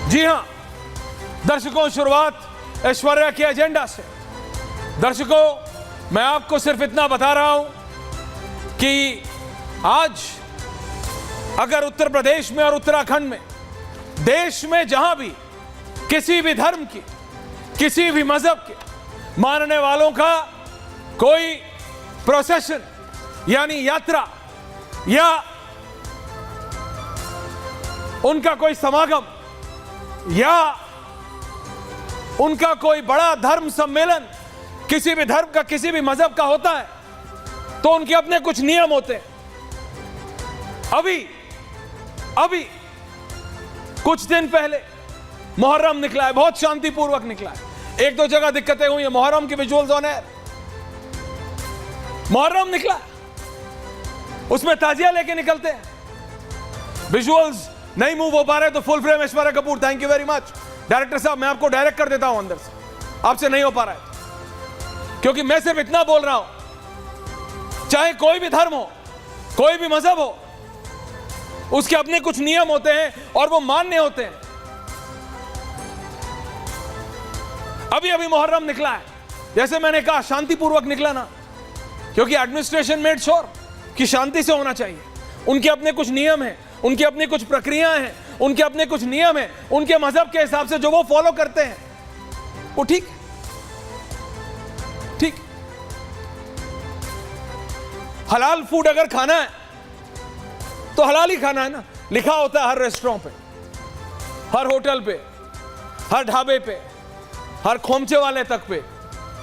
जी हां दर्शकों, शुरुआत ऐश्वर्या के एजेंडा से। दर्शकों, मैं आपको सिर्फ इतना बता रहा हूं कि आज अगर उत्तर प्रदेश में और उत्तराखंड में, देश में जहां भी किसी भी धर्म की, किसी भी मजहब के मानने वालों का कोई प्रोसेशन यानी यात्रा या उनका कोई समागम या उनका कोई बड़ा धर्म सम्मेलन किसी भी धर्म का, किसी भी मजहब का होता है, तो उनके अपने कुछ नियम होते हैं। अभी कुछ दिन पहले मुहर्रम निकला है, बहुत शांतिपूर्वक निकला है। एक दो जगह दिक्कतें हुई है, मुहर्रम के विजुअल्स ऑन एयर। मुहर्रम निकला, उसमें ताजिया लेके निकलते हैं, विजुअल्स नहीं मूव हो पा रहे, तो full frame Aishwarya Kapoor, thank you very much director साहब, मैं आपको डायरेक्ट कर देता हूं अंदर से, आपसे नहीं हो पा रहा है, क्योंकि मैं सिर्फ इतना बोल रहा हूं, चाहे कोई भी धर्म हो, कोई भी मजहब हो, उसके अपने कुछ नियम होते हैं और वो मान्य होते हैं। अभी मुहर्रम निकला है, जैसे मैंने कहा शांतिपूर्वक निकला ना, क्योंकि एडमिनिस्ट्रेशन मेड श्योर कि शांति से होना चाहिए। उनके अपने कुछ नियम हैं, उनकी अपनी कुछ प्रक्रियाएं हैं, उनके अपने कुछ नियम हैं, उनके मजहब के हिसाब से जो वो फॉलो करते हैं वो ठीक। हलाल फूड अगर खाना है तो हलाल ही खाना है ना, लिखा होता है हर रेस्टोरेंट पे, हर होटल पे, हर ढाबे पे, हर खोमचे वाले तक पे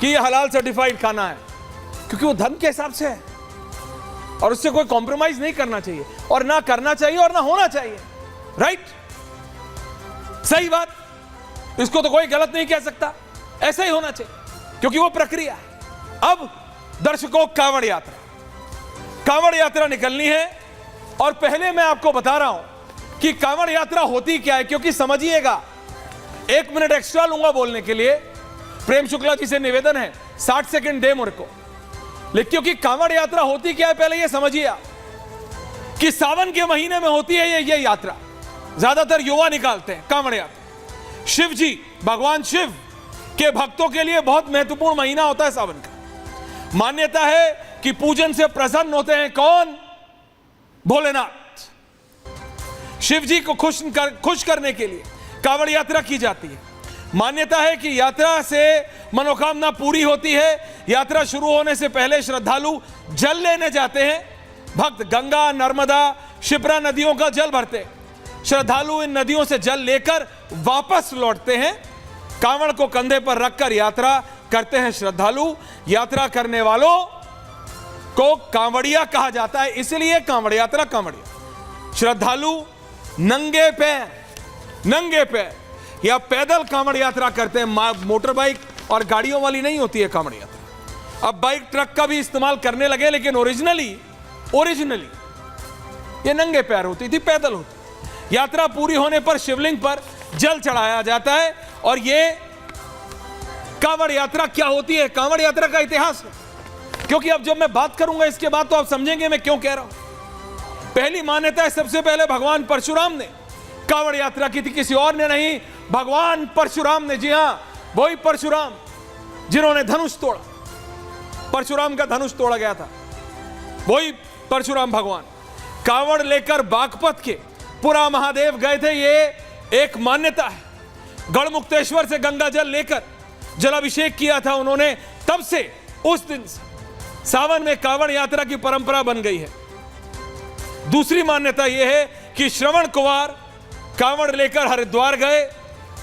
कि ये हलाल सर्टिफाइड खाना है, क्योंकि वो धर्म के हिसाब से है और उससे कोई कॉम्प्रोमाइज नहीं करना चाहिए और ना करना चाहिए और ना होना चाहिए। राइट, सही बात, इसको तो कोई गलत नहीं कह सकता, ऐसा ही होना चाहिए क्योंकि वो प्रक्रिया है। अब दर्शकों, कांवड़ यात्रा निकलनी है और पहले मैं आपको बता रहा हूं कि कांवड़ यात्रा होती क्या है, क्योंकि समझिएगा, 1 मिनट एक्स्ट्रा लूंगा बोलने के लिए, प्रेम शुक्ला जी से निवेदन है 60 सेकंड दे मुझे को, लेकिन क्योंकि कांवड़ यात्रा होती क्या है पहले ये समझिए कि सावन के महीने में होती है ये यात्रा, ज्यादातर युवा निकालते हैं कांवड़ यात्रा। शिव जी, भगवान शिव के भक्तों के लिए बहुत महत्वपूर्ण महीना होता है सावन का। मान्यता है कि पूजन से प्रसन्न होते हैं कौन? भोलेनाथ। शिव जी को खुश करने के लिए कांवड़ यात्रा की जाती है। मान्यता है कि यात्रा से मनोकामना पूरी होती है। यात्रा शुरू होने से पहले श्रद्धालु जल लेने जाते हैं। भक्त गंगा, नर्मदा, शिप्रा नदियों का जल भरते हैं। श्रद्धालु इन नदियों से जल लेकर वापस लौटते हैं। कांवड़ को कंधे पर रखकर यात्रा करते हैं श्रद्धालु। यात्रा करने वालों को कांवड़िया कहा जाता है, इसलिए कांवड़ यात्रा कांवड़िया। श्रद्धालु नंगे पैर या पैदल कांवड़ यात्रा करते हैं। मोटर बाइक और गाड़ियों वाली नहीं होती है कांवड़ यात्रा। अब बाइक, ट्रक का भी इस्तेमाल करने लगे, लेकिन ओरिजिनली ये नंगे पैर होती थी, पैदल होती। यात्रा पूरी होने पर शिवलिंग पर जल चढ़ाया जाता है। और ये कांवड़ यात्रा क्या होती है, कांवड़ यात्रा का इतिहास है, क्योंकि अब जब मैं बात करूंगा इसके बाद तो आप समझेंगे मैं क्यों कह रहा हूं। पहली मान्यता है, सबसे पहले भगवान परशुराम ने कांवड़ यात्रा की थी, किसी और ने नहीं, भगवान परशुराम ने। जी हां, वही परशुराम जिन्होंने धनुष तोड़ा, परशुराम का धनुष तोड़ा गया था, वही परशुराम भगवान कांवड़ लेकर बागपत के पुरा महादेव गए थे। ये एक मान्यता है। गढ़मुक्तेश्वर से गंगा जल लेकर जलाभिषेक किया था उन्होंने, तब से उस दिन से सावन में कांवड़ यात्रा की परंपरा बन गई है। दूसरी मान्यता यह है कि श्रवण कुमार कांवड़ लेकर हरिद्वार गए।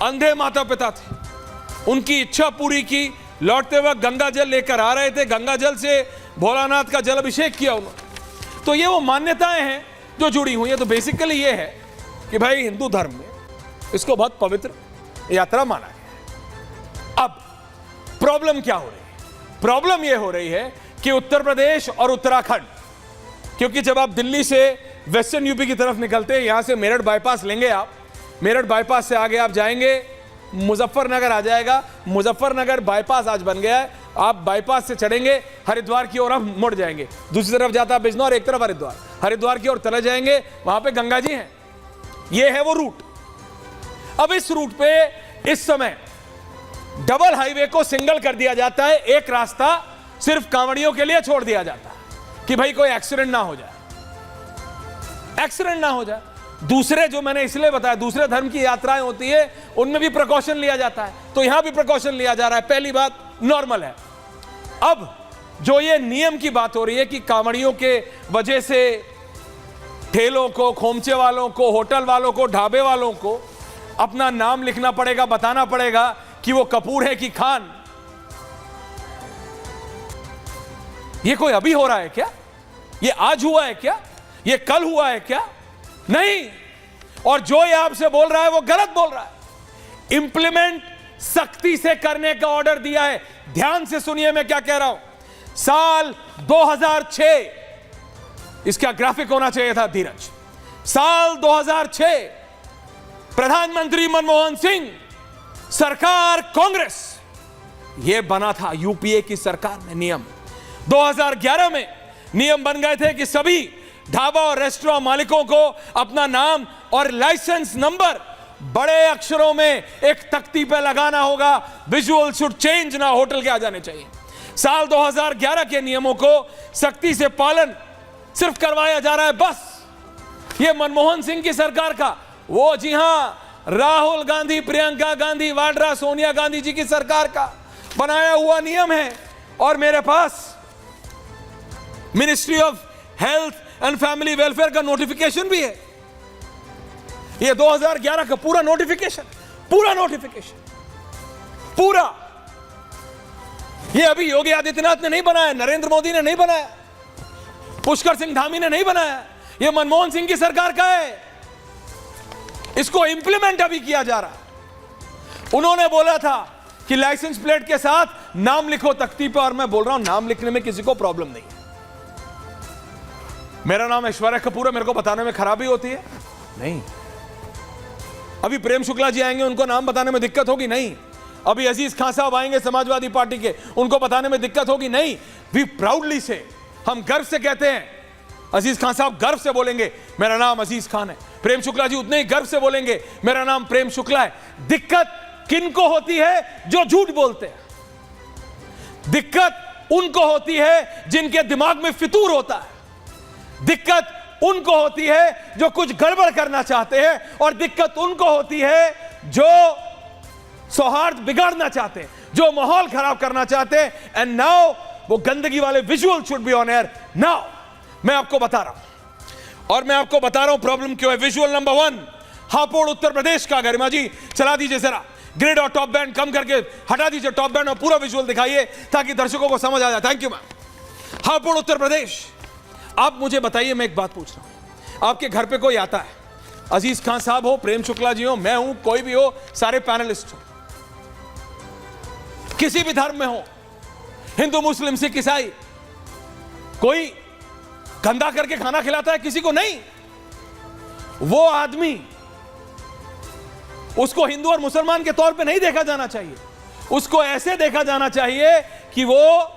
अंधे माता पिता थे, उनकी इच्छा पूरी की, लौटते वक्त गंगा जल लेकर आ रहे थे, गंगा जल से भोलानाथ का जल अभिषेक किया उन्होंने। तो ये वो मान्यताएं हैं जो जुड़ी हुई है। तो बेसिकली ये है कि भाई हिंदू धर्म में इसको बहुत पवित्र यात्रा माना गया है। अब प्रॉब्लम क्या हो रही है? प्रॉब्लम यह हो रही है कि उत्तर प्रदेश और उत्तराखंड, क्योंकि जब आप दिल्ली से वेस्टर्न यूपी की तरफ निकलते हैं, यहां से मेरठ बाईपास लेंगे आप, मेरठ बाईपास से आगे आप जाएंगे, मुजफ्फरनगर आ जाएगा। मुजफ्फरनगर बाईपास आज बन गया है, आप बाईपास से चढ़ेंगे हरिद्वार की ओर, आप मुड़ जाएंगे, दूसरी तरफ जाता है बिजनौर, एक तरफ हरिद्वार की ओर चले जाएंगे, वहां पे गंगा जी हैं। ये है वो रूट। अब इस रूट पे इस समय डबल हाईवे को सिंगल कर दिया जाता है, एक रास्ता सिर्फ कांवड़ियों के लिए छोड़ दिया जाता है कि भाई कोई एक्सीडेंट ना हो जाए, एक्सीडेंट ना हो जाए। दूसरे जो मैंने इसलिए बताया, दूसरे धर्म की यात्राएं होती है उनमें भी प्रिकॉशन लिया जाता है, तो यहां भी प्रिकॉशन लिया जा रहा है। पहली बात नॉर्मल है। अब जो ये नियम की बात हो रही है कि कांवड़ियों के वजह से ठेलों को, खोमचे वालों को, होटल वालों को, ढाबे वालों को अपना नाम लिखना पड़ेगा, बताना पड़ेगा कि वो कपूर है कि खान, ये कोई अभी हो रहा है क्या? ये आज हुआ है क्या? ये कल हुआ है क्या? नहीं। और जो ये आपसे बोल रहा है वो गलत बोल रहा है। इंप्लीमेंट सख्ती से करने का ऑर्डर दिया है। ध्यान से सुनिए मैं क्या कह रहा हूं। साल 2006, इसका ग्राफिक होना चाहिए था धीरज। साल 2006 प्रधानमंत्री मनमोहन सिंह, सरकार कांग्रेस, यह बना था यूपीए की सरकार में नियम। 2011 में नियम बन गए थे कि सभी ढाबा और रेस्टोरेंट मालिकों को अपना नाम और लाइसेंस नंबर बड़े अक्षरों में एक तख्ती पे लगाना होगा। विजुअल शुड चेंज ना होटल के आ जाने चाहिए। साल 2011 के नियमों को सख्ती से पालन सिर्फ करवाया जा रहा है बस। ये मनमोहन सिंह की सरकार का, वो जी हां राहुल गांधी, प्रियंका गांधी वाड्रा, सोनिया गांधी जी की सरकार का बनाया हुआ नियम है। और मेरे पास ministry of health and family welfare का नोटिफिकेशन भी है। ये 2011 का पूरा नोटिफिकेशन, पूरा। ये अभी योगी आदित्यनाथ ने नहीं बनाया, नरेंद्र मोदी ने नहीं बनाया, पुष्कर सिंह धामी ने नहीं बनाया, ये मनमोहन सिंह की सरकार का है। इसको इंप्लीमेंट अभी किया जा रहा। उन्होंने बोला था कि लाइसेंस प्लेट के साथ नाम लिखो तख्ती पर, और मैं बोल रहा हूं नाम लिखने में किसी को प्रॉब्लम नहीं है। मेरा नाम ऐश्वर्या कपूर है, मेरे को बताने में खराबी होती है? नहीं। अभी प्रेम शुक्ला जी आएंगे, उनको नाम बताने में दिक्कत होगी? नहीं। अभी अजीज खान साहब आएंगे समाजवादी पार्टी के, उनको बताने में दिक्कत होगी? नहीं। वी प्राउडली से, हम गर्व से कहते हैं। अजीज खान साहब गर्व से बोलेंगे मेरा नाम अजीज खान है। प्रेम शुक्ला जी उतने ही गर्व से बोलेंगे मेरा नाम प्रेम शुक्ला है। दिक्कत किनको होती है? जो झूठ बोलते हैं। दिक्कत उनको होती है जिनके दिमाग में फितूर होता है। दिक्कत उनको होती है जो कुछ गड़बड़ करना चाहते हैं, और दिक्कत उनको होती है जो सौहार्द बिगाड़ना चाहते हैं, जो माहौल खराब करना चाहते हैं। एंड नाउ वो गंदगी वाले visual should be on air now. मैं आपको बता रहा हूं, और मैं आपको बता रहा हूं प्रॉब्लम क्यों है। विजुअल नंबर 1, हापुड़ उत्तर प्रदेश का। गरिमा जी चला दीजिए जरा, ग्रिड और टॉप बैंड कम करके हटा दीजिए, टॉप बैंड और पूरा विजुअल दिखाइए ताकि दर्शकों को समझ आ जाए। Thank you ma'am. Hapur Uttar Pradesh. आप मुझे बताइए, मैं एक बात पूछ रहा हूं, आपके घर पे कोई आता है, अजीज खान साहब हो, प्रेम शुक्ला जी हो, मैं हूं, कोई भी हो, सारे पैनलिस्ट हो, किसी भी धर्म में हो, हिंदू मुस्लिम सिख ईसाई, कोई गंदा करके खाना खिलाता है किसी को? नहीं। वो आदमी, उसको हिंदू और मुसलमान के तौर पे नहीं देखा जाना चाहिए। उसको ऐसे देखा जाना चाहिए कि वो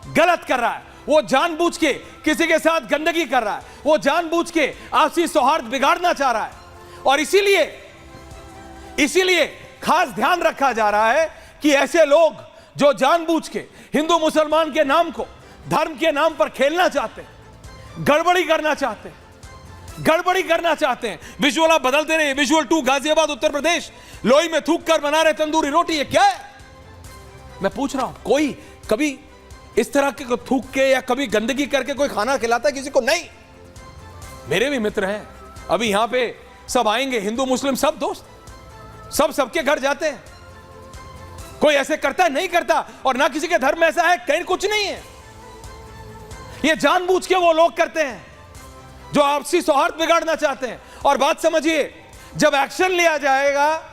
गलत कर रहा है, वो जानबूझ के किसी के साथ गंदगी कर रहा है, वो जानबूझ के आपसी सौहार्द बिगाड़ना चाह रहा है। और इसीलिए खास ध्यान रखा जा रहा है कि ऐसे लोग जो जानबूझ के हिंदू मुसलमान के नाम को धर्म के नाम पर खेलना चाहते हैं, गड़बड़ी करना चाहते हैं। विजुअल आप बदलते रहे। विजुअल 2, गाजियाबाद उत्तर प्रदेश। लोई में थूक कर बना रहे तंदूरी रोटी, ये क्या है? मैं पूछ रहा हूं, कोई कभी इस तरह के थूक के या कभी गंदगी करके कोई खाना खिलाता है किसी को? नहीं। मेरे भी मित्र हैं, अभी यहां पे सब आएंगे, हिंदू मुस्लिम सब दोस्त, सब सबके घर जाते हैं। कोई ऐसे करता है? नहीं करता। और ना किसी के धर्म में ऐसा है, कहीं कुछ नहीं है। ये जानबूझ के वो लोग करते हैं जो आपसी सौहार्द बिगाड़ना चाहते हैं। और बात समझिए, जब एक्शन लिया जाएगा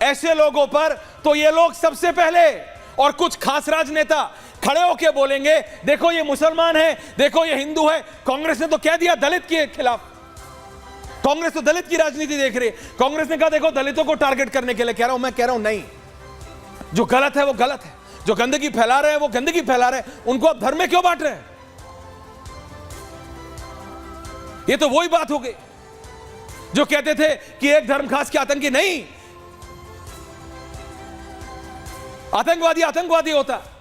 ऐसे लोगों पर, तो ये लोग सबसे पहले, और कुछ खास राजनेता खड़े होकर बोलेंगे देखो ये मुसलमान है, देखो ये हिंदू है। कांग्रेस ने तो कह दिया दलित के खिलाफ, कांग्रेस तो दलित की राजनीति देख रही है। कांग्रेस ने कहा देखो दलितों को टारगेट करने के लिए कह रहा हूं। मैं कह रहा हूं नहीं, जो गलत है वो गलत है, जो गंदगी फैला रहे हैं वो गंदगी फैला रहे हैं, उनको आप धर्म में क्यों बांट रहे हैं? ये तो वही बात हो गई जो कहते थे कि एक धर्म खास के आतंकी। नहीं, आतंकवादी आतंकवादी होता है,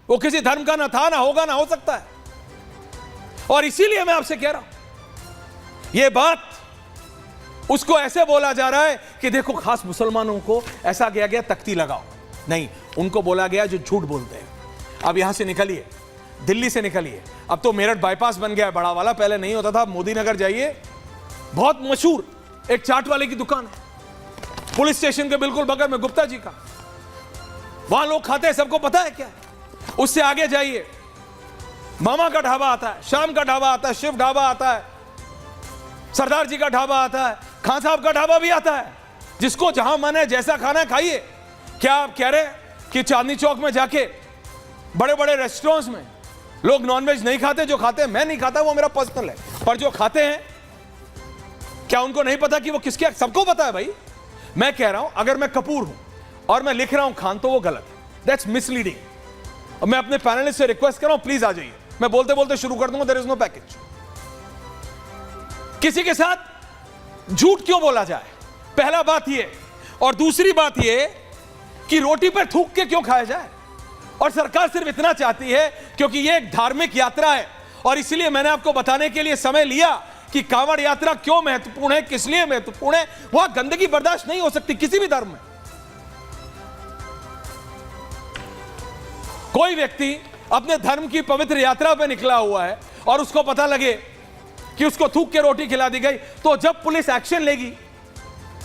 वो किसी धर्म का ना था, ना होगा, ना हो सकता है। और इसीलिए मैं आपसे कह रहा हूं, यह बात उसको ऐसे बोला जा रहा है कि देखो खास मुसलमानों को ऐसा किया गया, तख्ती लगाओ। नहीं, उनको बोला गया जो झूठ बोलते हैं। अब यहां से निकलिए, दिल्ली से निकलिए, अब तो मेरठ बाईपास बन गया है बड़ा वाला, पहले नहीं होता था। मोदी नगर जाइए, बहुत मशहूर एक चाट वाले की दुकान है, पुलिस स्टेशन के बिल्कुल बगल में, गुप्ता जी का, वहां लोग खाते हैं, सबको पता है क्या है। उससे आगे जाइए, मामा का ढाबा आता है, शाम का ढाबा आता है, शिव ढाबा आता है, सरदार जी का ढाबा आता है, खान साहब का ढाबा भी आता है। जिसको जहां मन है, जैसा खाना है खाइए। क्या आप कह रहे हैं कि चांदनी चौक में जाके बड़े बड़े रेस्टोरेंट्स में लोग नॉनवेज नहीं खाते? जो खाते हैं, मैं नहीं खाता, वो मेरा पर्सनल है, पर जो खाते हैं क्या उनको नहीं पता कि वो किसके? सबको पता है भाई। मैं कह रहा हूं, अगर मैं कपूर हूं और मैं लिख रहा हूं खान, तो वो गलत है, दैट्स मिसलीडिंग। और मैं अपने पैनलिस्ट से रिक्वेस्ट कर रहा हूं, प्लीज आ जाइए, मैं बोलते बोलते शुरू कर दूंगा, देयर इज नो पैकेज। किसी के साथ झूठ क्यों बोला जाए, पहला बात यह। और दूसरी बात यह कि रोटी पर थूक के क्यों खाया जाए। और सरकार सिर्फ इतना चाहती है क्योंकि यह एक धार्मिक यात्रा है, और इसलिए मैंने आपको बताने के लिए समय लिया कि कांवड़ यात्रा क्यों महत्वपूर्ण है, किस लिए महत्वपूर्ण है। वहां गंदगी बर्दाश्त नहीं हो सकती किसी भी धर्म में। कोई व्यक्ति अपने धर्म की पवित्र यात्रा पर निकला हुआ है और उसको पता लगे कि उसको थूक के रोटी खिला दी गई, तो जब पुलिस एक्शन लेगी,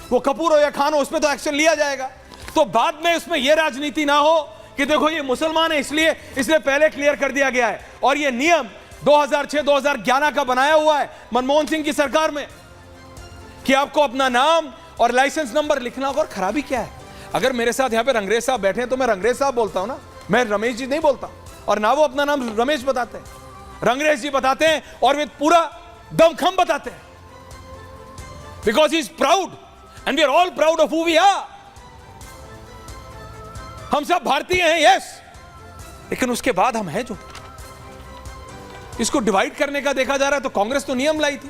वो कपूर हो या खान हो, उसमें तो एक्शन लिया जाएगा। तो बाद में उसमें यह राजनीति ना हो कि देखो ये मुसलमान है इसलिए पहले क्लियर कर दिया गया है। और ये नियम 2006-2011 का बनाया हुआ है मनमोहन सिंह की सरकार में कि आपको अपना नाम और लाइसेंस नंबर लिखना होगा। और खराबी क्या है? अगर मेरे साथ यहां पे रंगरेज साहब बैठे हैं तो मैं रंगरेज साहब बोलता हूं ना, मैं रमेश जी नहीं बोलता। और ना वो अपना नाम रमेश बताते हैं, रंगरेज जी बताते हैं, और वे पूरा दमखम बताते हैं, because he is proud and we are all proud of who we are. हम सब भारतीय हैं, यस, लेकिन उसके बाद हम हैं जो, इसको डिवाइड करने का देखा जा रहा है। तो कांग्रेस तो नियम लाई थी।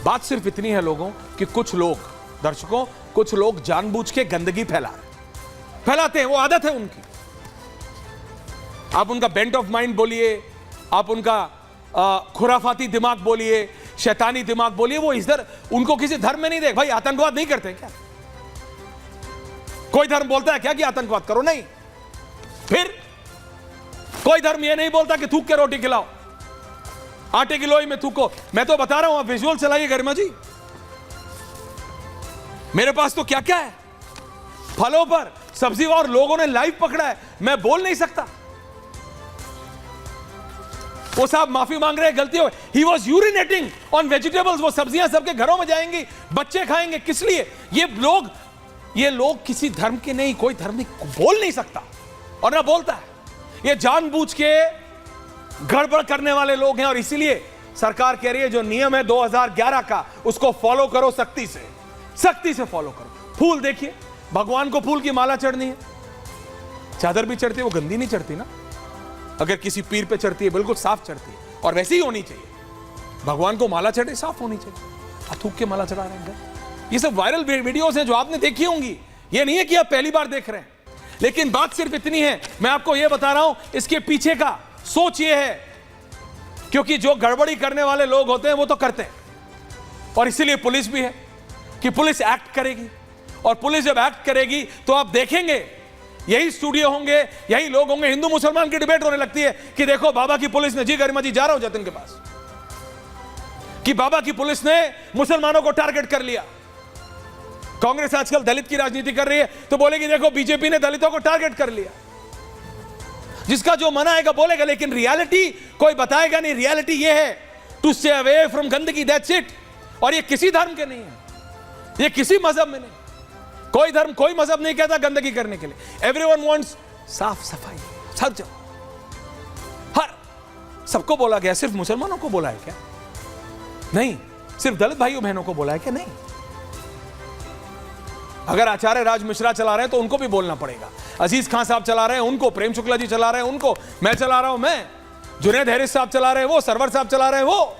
बात सिर्फ इतनी है लोगों कि कुछ लोग, दर्शकों, कुछ लोग जानबूझ के गंदगी फैलाते हैं, वो आदत है उनकी। आप उनका बेंट ऑफ माइंड बोलिए, आप उनका खुराफाती दिमाग बोलिए, शैतानी दिमाग बोलिए, वो इधर, उनको किसी धर्म में नहीं देख। भाई आतंकवाद नहीं करते क्या? कोई धर्म बोलता है क्या कि आतंकवाद करो? नहीं। फिर कोई धर्म यह नहीं बोलता कि थूक के रोटी खिलाओ, आटे की लोई में थूको। मैं तो बता रहा हूं, आप विजुअल चलाइए गरिमा जी, मेरे पास तो क्या क्या है, फलों पर, सब्जी, और लोगों ने लाइव पकड़ा है, मैं बोल नहीं सकता। वो साहब माफी मांग रहे हैं, गलती हो, he was urinating on vegetables. वो सब्जियां सबके घरों में जाएंगी, बच्चे खाएंगे, किस लिए? ये लोग किसी धर्म के नहीं, कोई धर्म नहीं बोल नहीं सकता और ना बोलता है। ये जानबूझ के गड़बड़ करने वाले लोग हैं। और इसीलिए सरकार कह रही है जो नियम है 2011 का, उसको फॉलो करो, सख्ती से फॉलो करो। फूल देखिए, भगवान को फूल की माला चढ़नी है, चादर भी चढ़ती है, वो गंदी नहीं चढ़ती ना। अगर किसी पीर पे चढ़ती है बिल्कुल साफ चढ़ती है, और वैसे ही होनी चाहिए। भगवान को माला चढ़े साफ होनी चाहिए। थूक के माला चढ़ा रहे हैं। ये सब वायरल वीडियोस हैं जो आपने देखी होंगी, ये नहीं है कि आप पहली बार देख रहे हैं। लेकिन बात सिर्फ इतनी है, मैं आपको यह बता रहा हूं, इसके पीछे का सोच यह है क्योंकि जो गड़बड़ी करने वाले लोग होते हैं वो तो करते हैं। और इसीलिए पुलिस भी है कि पुलिस एक्ट करेगी, और पुलिस जब एक्ट करेगी तो आप देखेंगे यही स्टूडियो होंगे, यही लोग होंगे, हिंदू मुसलमान की डिबेट होने लगती है कि देखो बाबा की पुलिस ने, जी गरिमा जी जा रहा हूं जतिन के पास, कि बाबा की पुलिस ने मुसलमानों को टारगेट कर लिया। कांग्रेस आजकल दलित की राजनीति कर रही है तो बोलेगी देखो बीजेपी ने दलितों को टारगेट कर लिया। जिसका जो मन आएगा बोलेगा, लेकिन रियलिटी कोई बताएगा नहीं। रियलिटी ये है टू स्टे अवे फ्रॉम गंदगी, दैट्स इट। और ये किसी धर्म के नहीं है, ये किसी मजहब में नहीं। कोई धर्म, कोई मजहब नहीं कहता गंदगी करने के लिए। एवरीवन वांट्स साफ सफाई, सब जगह, हर सबको बोला गया। सिर्फ मुसलमानों को बोला है क्या? नहीं। सिर्फ दलित भाइयों बहनों को बोला है क्या? नहीं। अगर आचार्य राज मिश्रा चला रहे हैं तो उनको भी बोलना पड़ेगा। अजीज खान साहब चला रहे हैं उनको, प्रेम शुक्ला जी चला रहे हैं उनको, मैं चला रहा हूं मैं, जुनैद हैरिस साहब चला रहे हैं वो, सरवर साहब चला रहे हैं वो।